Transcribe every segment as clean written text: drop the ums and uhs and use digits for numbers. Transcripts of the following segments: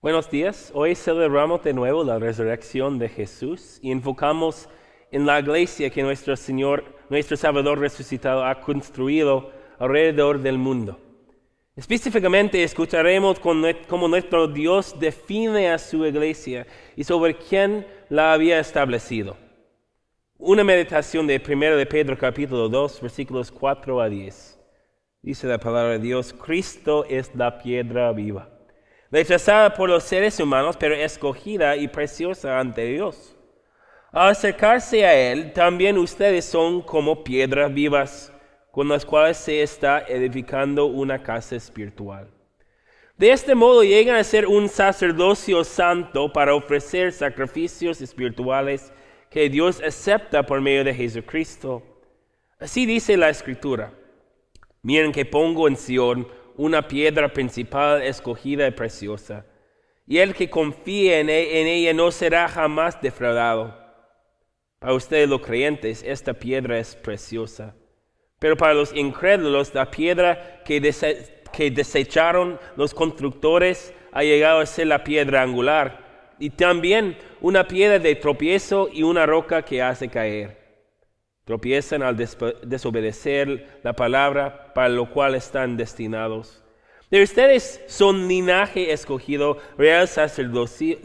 Buenos días, hoy celebramos de nuevo la resurrección de Jesús y enfocamos en la iglesia que nuestro Señor, nuestro Salvador resucitado ha construido alrededor del mundo. Específicamente escucharemos cómo nuestro Dios define a su iglesia y sobre quién la había establecido. Una meditación de 1 de Pedro capítulo 2, versículos 4 a 10. Dice la palabra de Dios: Cristo es la piedra viva, rechazada por los seres humanos, pero escogida y preciosa ante Dios. Al acercarse a Él, también ustedes son como piedras vivas, con las cuales se está edificando una casa espiritual. De este modo llegan a ser un sacerdocio santo para ofrecer sacrificios espirituales que Dios acepta por medio de Jesucristo. Así dice la Escritura: miren que pongo en Sión una piedra principal escogida y preciosa, y el que confíe en ella no será jamás defraudado. Para ustedes los creyentes, esta piedra es preciosa, pero para los incrédulos, la piedra que desecharon los constructores ha llegado a ser la piedra angular, y también una piedra de tropiezo y una roca que hace caer. Tropiezan al desobedecer la palabra para lo cual están destinados. De ustedes son linaje escogido, real sacerdocio,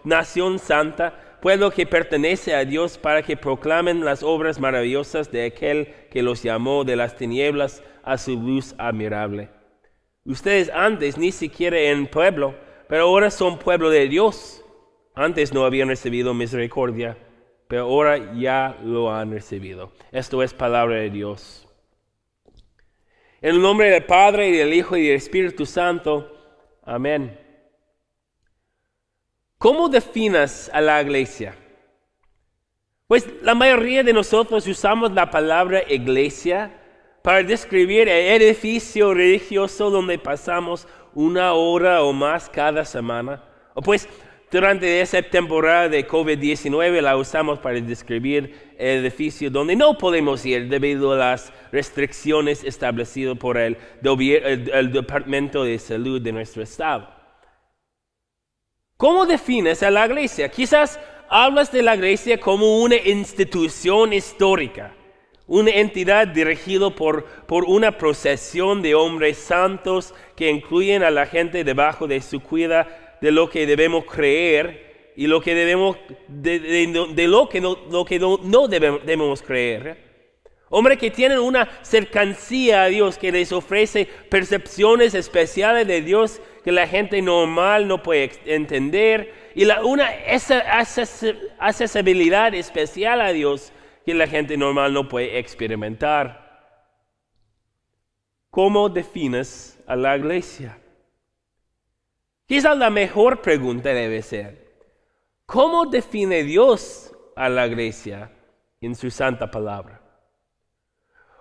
nación santa, pueblo que pertenece a Dios, para que proclamen las obras maravillosas de aquel que los llamó de las tinieblas a su luz admirable. Ustedes antes ni siquiera eran pueblo, pero ahora son pueblo de Dios. Antes no habían recibido misericordia, pero ahora ya lo han recibido. Esto es palabra de Dios. En el nombre del Padre, y del Hijo, y del Espíritu Santo. Amén. ¿Cómo defines a la iglesia? Pues la mayoría de nosotros usamos la palabra iglesia para describir el edificio religioso donde pasamos una hora o más cada semana. O pues durante esa temporada de COVID-19 la usamos para describir el edificio donde no podemos ir debido a las restricciones establecidas por el Departamento de Salud de nuestro estado. ¿Cómo defines a la iglesia? Quizás hablas de la iglesia como una institución histórica, una entidad dirigida por una procesión de hombres santos que incluyen a la gente debajo de su cuidado de lo que debemos creer y lo que debemos lo que no debemos creer. Hombres que tienen una cercanía a Dios, que les ofrece percepciones especiales de Dios que la gente normal no puede entender, y esa accesibilidad especial a Dios que la gente normal no puede experimentar. ¿Cómo defines a la iglesia? Quizás la mejor pregunta debe ser: ¿cómo define Dios a la iglesia en su santa palabra?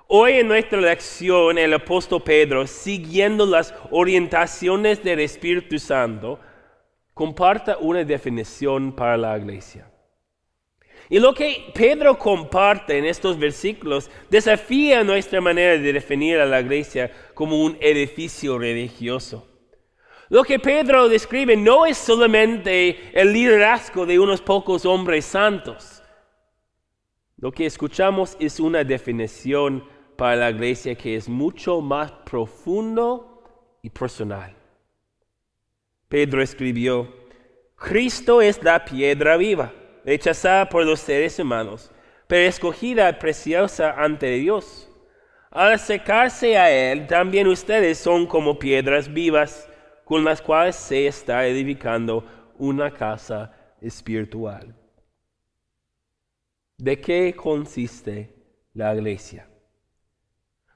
Hoy en nuestra lección, el apóstol Pedro, siguiendo las orientaciones del Espíritu Santo, comparte una definición para la iglesia. Y lo que Pedro comparte en estos versículos desafía nuestra manera de definir a la iglesia como un edificio religioso. Lo que Pedro describe no es solamente el liderazgo de unos pocos hombres santos. Lo que escuchamos es una definición para la iglesia que es mucho más profundo y personal. Pedro escribió: Cristo es la piedra viva, rechazada por los seres humanos, pero escogida y preciosa ante Dios. Al acercarse a Él, también ustedes son como piedras vivas, con las cuales se está edificando una casa espiritual. ¿De qué consiste la iglesia?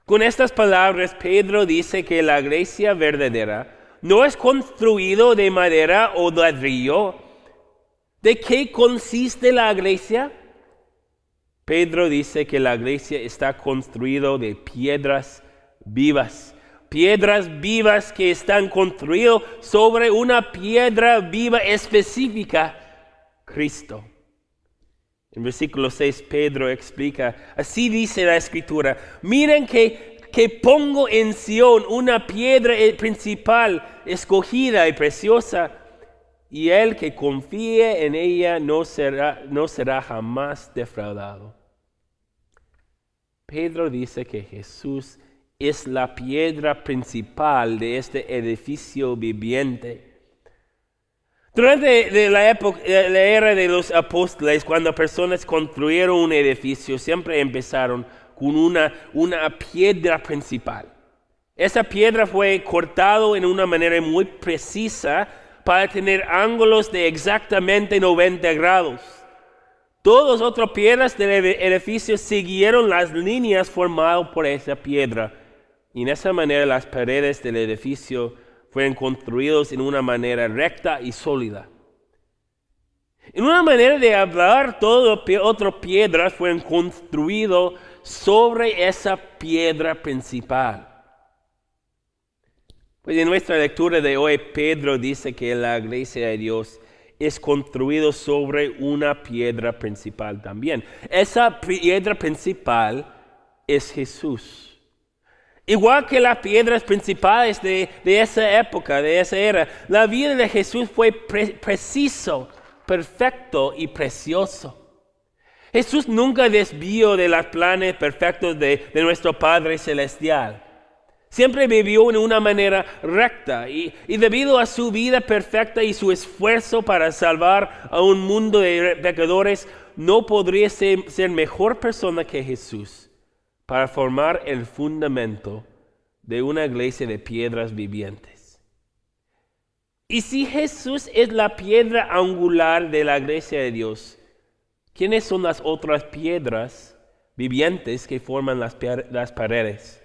Con estas palabras, Pedro dice que la iglesia verdadera no es construido de madera o ladrillo. ¿De qué consiste la iglesia? Pedro dice que la iglesia está construida de piedras vivas. Piedras vivas que están construidas sobre una piedra viva específica, Cristo. En versículo 6 Pedro explica: así dice la Escritura, miren que que pongo en Sión una piedra principal, escogida y preciosa, y el que confíe en ella no será jamás defraudado. Pedro dice que Jesús es la piedra principal de este edificio viviente. Durante la era de los apóstoles, cuando personas construyeron un edificio, siempre empezaron con una piedra principal. Esa piedra fue cortada en una manera muy precisa para tener ángulos de exactamente 90 grados. Todas las otras piedras del edificio siguieron las líneas formadas por esa piedra. Y en esa manera las paredes del edificio fueron construidos en una manera recta y sólida. En una manera de hablar, todas las otras piedras fueron construidas sobre esa piedra principal. Pues en nuestra lectura de hoy, Pedro dice que la iglesia de Dios es construida sobre una piedra principal también. Esa piedra principal es Jesús. Igual que las piedras principales de esa época, de esa era, la vida de Jesús fue preciso, perfecto y precioso. Jesús nunca desvió de los planes perfectos de nuestro Padre Celestial. Siempre vivió en una manera recta y debido a su vida perfecta y su esfuerzo para salvar a un mundo de pecadores, no podría ser mejor persona que Jesús para formar el fundamento de una iglesia de piedras vivientes. Y si Jesús es la piedra angular de la iglesia de Dios, ¿quiénes son las otras piedras vivientes que forman las paredes?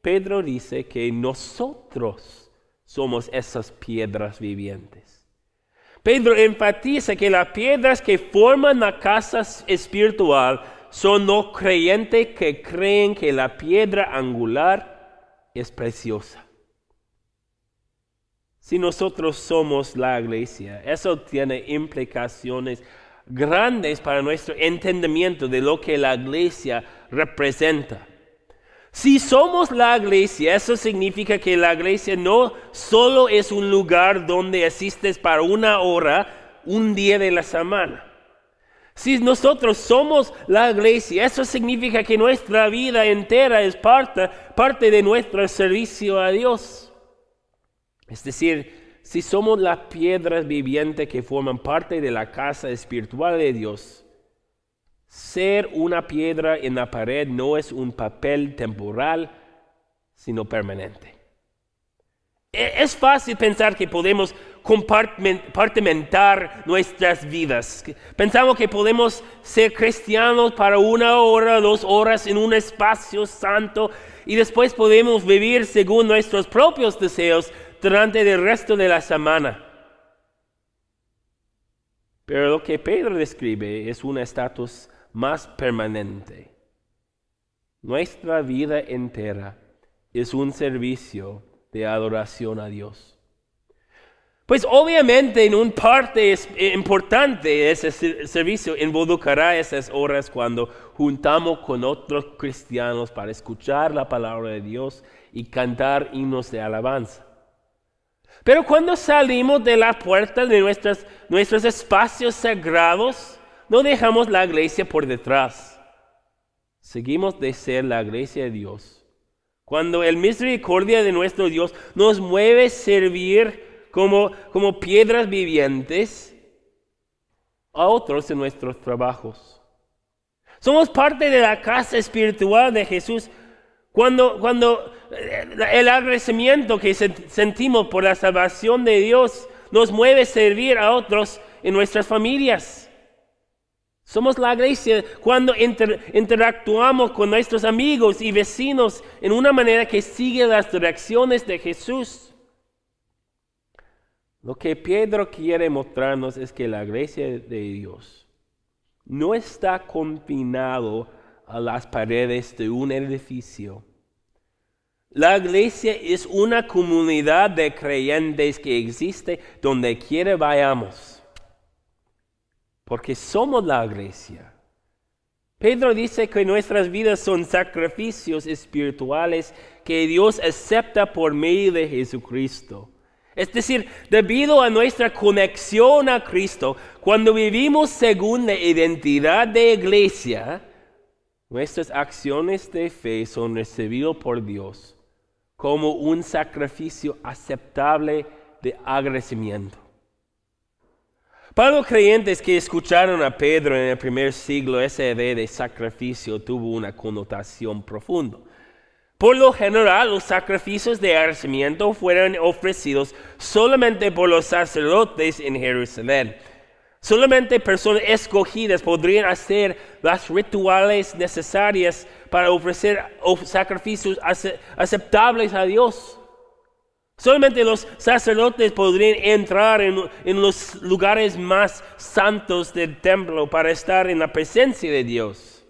Pedro dice que nosotros somos esas piedras vivientes. Pedro enfatiza que las piedras que forman la casa espiritual son los creyentes que creen que la piedra angular es preciosa. Si nosotros somos la iglesia, eso tiene implicaciones grandes para nuestro entendimiento de lo que la iglesia representa. Si somos la iglesia, eso significa que la iglesia no solo es un lugar donde asistes para una hora, un día de la semana. Si nosotros somos la iglesia, eso significa que nuestra vida entera es parte de nuestro servicio a Dios. Es decir, si somos las piedras vivientes que forman parte de la casa espiritual de Dios, ser una piedra en la pared no es un papel temporal, sino permanente. Es fácil pensar que podemos compartimentar nuestras vidas. Pensamos que podemos ser cristianos para 1 hora, 2 horas en un espacio santo y después podemos vivir según nuestros propios deseos durante el resto de la semana. Pero lo que Pedro describe es un estatus más permanente. Nuestra vida entera es un servicio de adoración a Dios. Pues obviamente en una parte importante de ese servicio involucrará esas horas cuando juntamos con otros cristianos para escuchar la palabra de Dios y cantar himnos de alabanza. Pero cuando salimos de las puertas de nuestros espacios sagrados, no dejamos la iglesia por detrás. Seguimos de ser la iglesia de Dios. Cuando el misericordia de nuestro Dios nos mueve a servir como piedras vivientes a otros en nuestros trabajos. Somos parte de la casa espiritual de Jesús cuando el agradecimiento que sentimos por la salvación de Dios nos mueve a servir a otros en nuestras familias. Somos la iglesia cuando interactuamos con nuestros amigos y vecinos en una manera que sigue las direcciones de Jesús. Lo que Pedro quiere mostrarnos es que la iglesia de Dios no está confinado a las paredes de un edificio. La iglesia es una comunidad de creyentes que existe donde quiera vayamos. Porque somos la iglesia. Pedro dice que nuestras vidas son sacrificios espirituales que Dios acepta por medio de Jesucristo. Es decir, debido a nuestra conexión a Cristo, cuando vivimos según la identidad de iglesia, nuestras acciones de fe son recibidas por Dios como un sacrificio aceptable de agradecimiento. Para los creyentes que escucharon a Pedro en el primer siglo, esa idea de sacrificio tuvo una connotación profunda. Por lo general, los sacrificios de agradecimiento fueron ofrecidos solamente por los sacerdotes en Jerusalén. Solamente personas escogidas podrían hacer las rituales necesarias para ofrecer sacrificios aceptables a Dios. Solamente los sacerdotes podrían entrar en los lugares más santos del templo para estar en la presencia de Dios.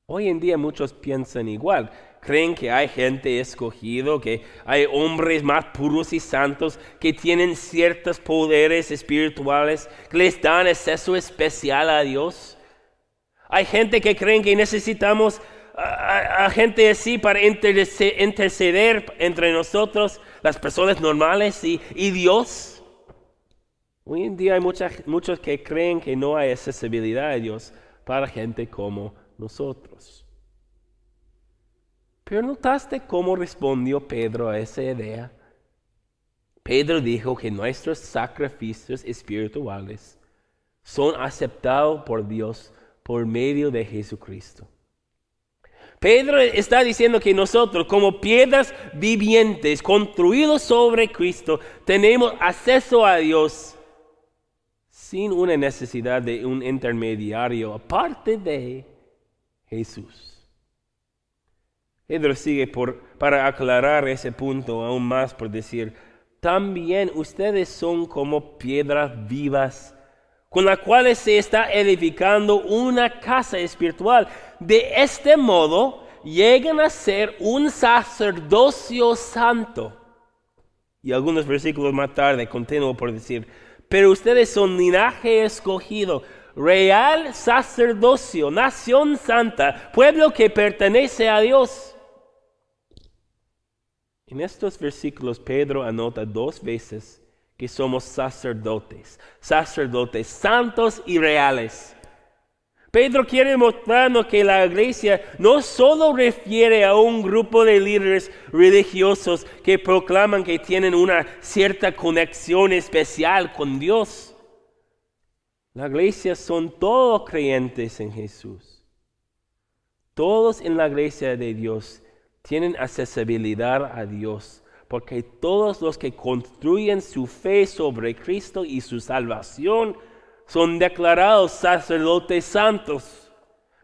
Hoy en día muchos piensan igual. Creen que hay gente escogida, que hay hombres más puros y santos que tienen ciertos poderes espirituales que les dan acceso especial a Dios. Hay gente que creen que necesitamos a gente así para interceder entre nosotros, las personas normales y Dios. Hoy en día hay muchos que creen que no hay accesibilidad a Dios para gente como nosotros. Pero ¿notaste cómo respondió Pedro a esa idea? Pedro dijo que nuestros sacrificios espirituales son aceptados por Dios por medio de Jesucristo. Pedro está diciendo que nosotros, como piedras vivientes construidos sobre Cristo, tenemos acceso a Dios sin una necesidad de un intermediario aparte de Jesús. Pedro sigue para aclarar ese punto aún más por decir, también ustedes son como piedras vivas con las cuales se está edificando una casa espiritual. De este modo llegan a ser un sacerdocio santo. Y algunos versículos más tarde continúo por decir, pero ustedes son linaje escogido, real sacerdocio, nación santa, pueblo que pertenece a Dios. En estos versículos Pedro anota 2 veces que somos sacerdotes santos y reales. Pedro quiere mostrarnos que la iglesia no solo refiere a un grupo de líderes religiosos que proclaman que tienen una cierta conexión especial con Dios. La iglesia son todos creyentes en Jesús. Todos en la iglesia de Dios tienen accesibilidad a Dios, porque todos los que construyen su fe sobre Cristo y su salvación son declarados sacerdotes santos,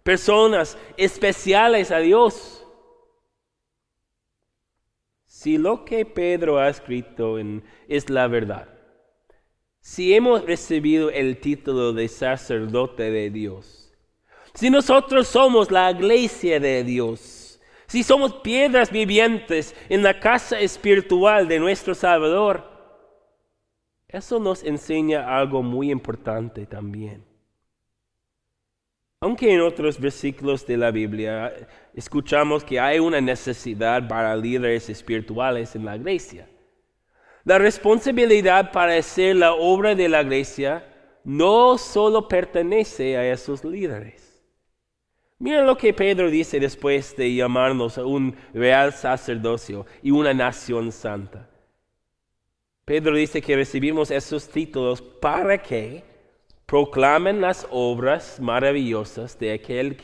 personas especiales a Dios. Si lo que Pedro ha escrito es la verdad, si hemos recibido el título de sacerdote de Dios, si nosotros somos la iglesia de Dios, si somos piedras vivientes en la casa espiritual de nuestro Salvador, eso nos enseña algo muy importante también. Aunque en otros versículos de la Biblia escuchamos que hay una necesidad para líderes espirituales en la iglesia, la responsabilidad para hacer la obra de la iglesia no solo pertenece a esos líderes. Mira lo que Pedro dice después de llamarnos a un real sacerdocio y una nación santa. Pedro dice que recibimos esos títulos para que proclamen las obras maravillosas de aquel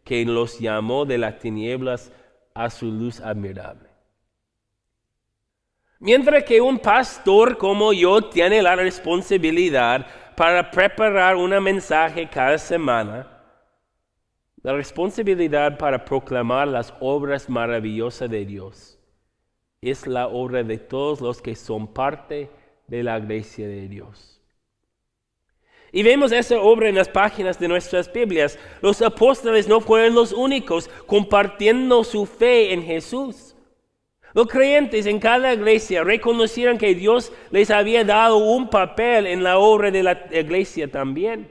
que los llamó de las tinieblas a su luz admirable. Mientras que un pastor como yo tiene la responsabilidad para preparar un mensaje cada semana, la responsabilidad para proclamar las obras maravillosas de Dios es la obra de todos los que son parte de la iglesia de Dios. Y vemos esa obra en las páginas de nuestras Biblias. Los apóstoles no fueron los únicos compartiendo su fe en Jesús. Los creyentes en cada iglesia reconocieron que Dios les había dado un papel en la obra de la iglesia también.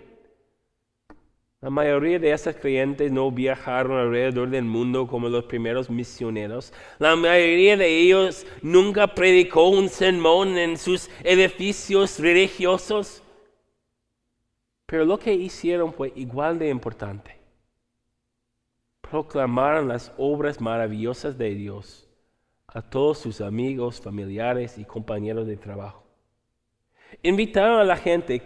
La mayoría de esos creyentes no viajaron alrededor del mundo como los primeros misioneros. La mayoría de ellos nunca predicó un sermón en sus edificios religiosos. Pero lo que hicieron fue igual de importante. Proclamaron las obras maravillosas de Dios a todos sus amigos, familiares y compañeros de trabajo. Invitaron a la gente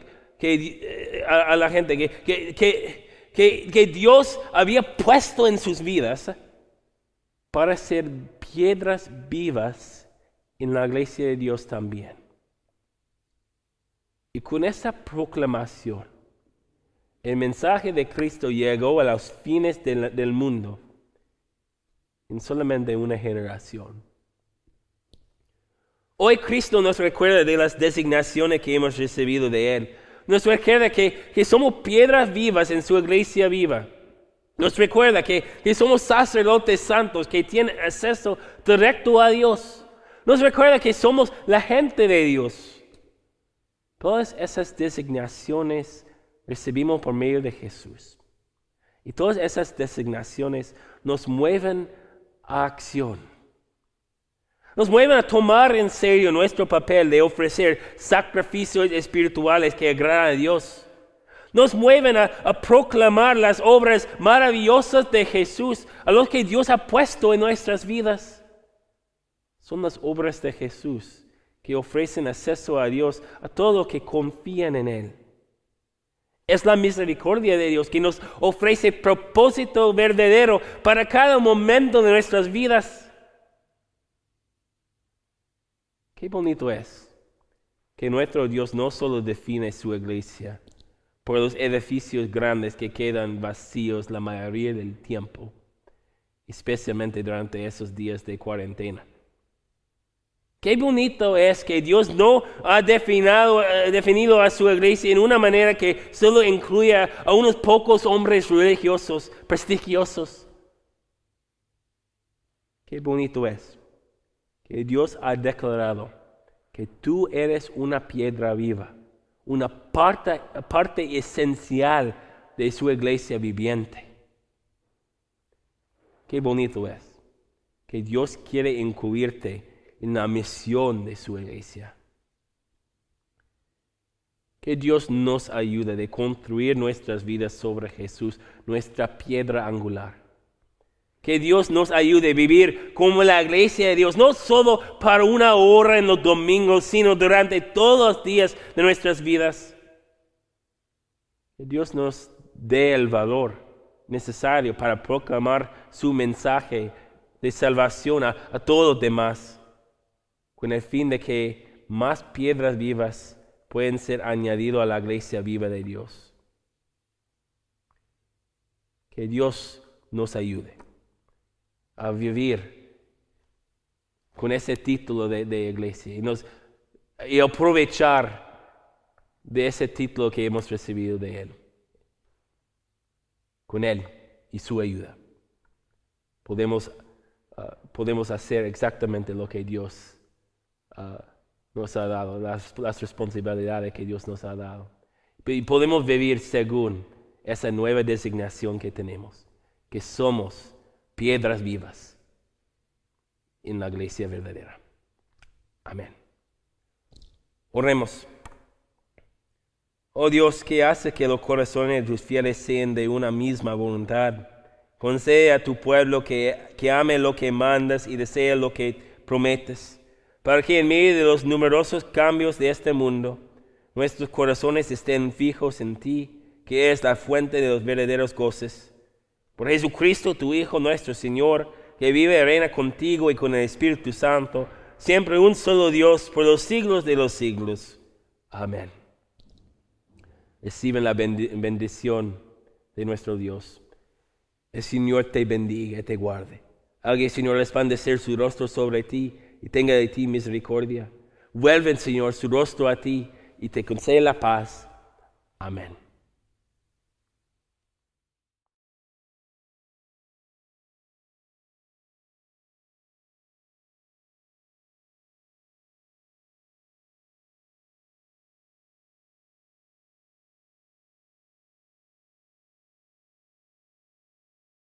que Dios había puesto en sus vidas para ser piedras vivas en la iglesia de Dios también. Y con esta proclamación, el mensaje de Cristo llegó a los fines del mundo en solamente una generación. Hoy Cristo nos recuerda de las designaciones que hemos recibido de Él. Nos recuerda que somos piedras vivas en su iglesia viva. Nos recuerda que somos sacerdotes santos que tienen acceso directo a Dios. Nos recuerda que somos la gente de Dios. Todas esas designaciones recibimos por medio de Jesús. Y todas esas designaciones nos mueven a acción. Nos mueven a tomar en serio nuestro papel de ofrecer sacrificios espirituales que agradan a Dios. Nos mueven a proclamar las obras maravillosas de Jesús, a los que Dios ha puesto en nuestras vidas. Son las obras de Jesús que ofrecen acceso a Dios a todos los que confían en Él. Es la misericordia de Dios que nos ofrece propósito verdadero para cada momento de nuestras vidas. Qué bonito es que nuestro Dios no solo define su iglesia por los edificios grandes que quedan vacíos la mayoría del tiempo, especialmente durante esos días de cuarentena. Qué bonito es que Dios no ha definido a su iglesia en una manera que solo incluya a unos pocos hombres religiosos, prestigiosos. Qué bonito es que Dios ha declarado que tú eres una piedra viva, una parte esencial de su iglesia viviente. Qué bonito es que Dios quiere incluirte en la misión de su iglesia. Que Dios nos ayude a construir nuestras vidas sobre Jesús, nuestra piedra angular. Que Dios nos ayude a vivir como la iglesia de Dios, no solo para una hora en los domingos, sino durante todos los días de nuestras vidas. Que Dios nos dé el valor necesario para proclamar su mensaje de salvación a todos los demás, con el fin de que más piedras vivas pueden ser añadidas a la iglesia viva de Dios. Que Dios nos ayude a vivir con ese título de iglesia y aprovechar de ese título que hemos recibido de Él. Con Él y su ayuda podemos hacer exactamente lo que Dios nos ha dado, las responsabilidades que Dios nos ha dado. Y podemos vivir según esa nueva designación que tenemos, que somos piedras vivas en la iglesia verdadera. Amén. Oremos. Oh Dios, que hace que los corazones de tus fieles sean de una misma voluntad, concede a tu pueblo que ame lo que mandas y desee lo que prometes, para que en medio de los numerosos cambios de este mundo, nuestros corazones estén fijos en ti, que es la fuente de los verdaderos goces. Por Jesucristo, tu Hijo, nuestro Señor, que vive y reina contigo y con el Espíritu Santo, siempre un solo Dios, por los siglos de los siglos. Amén. Reciben la bendición de nuestro Dios. El Señor te bendiga y te guarde. Haga el Señor resplandecer su rostro sobre ti y tenga de ti misericordia. Vuelve el Señor su rostro a ti y te concede la paz. Amén.